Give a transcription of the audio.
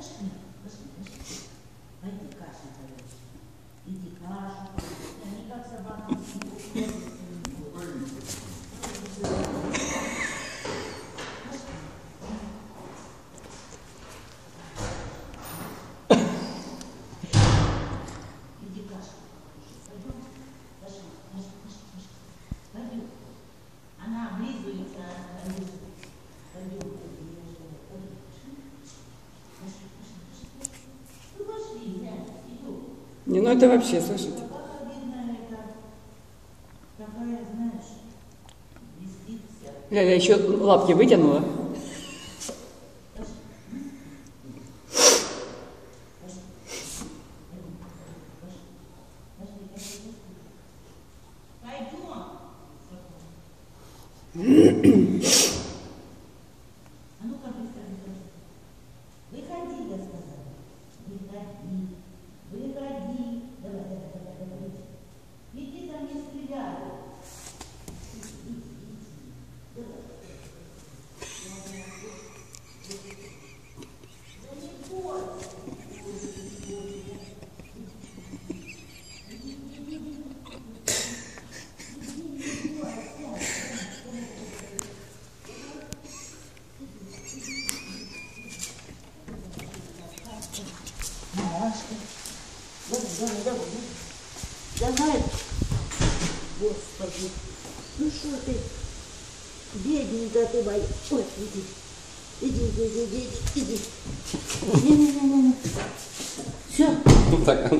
Пошли, пошли, пошли. Пойди кашу поешь. Иди кашу поешь. Они как собака. Иди кашу. Пойдем. Пошли, пошли, пошли, пошли. Пойдем. Она облизывается, облизывается. Пойдем, пойдем. Не, ну это вообще, слушайте. Ляля еще лапки вытянула. А ну-ка, быстро, быстро. Выходи, я сказала. Выходи. Выходи. Давай, давай, давай, давай. Иди там, не стреляй. Иди, давай. Да не бойся. Машка. Давай, давай, давай. Давай. Господи. Ну что ты? Бедненькая ты моя. Ой, иди. Иди, иди, иди, иди, иди. Не-не-не-не. Все. Так.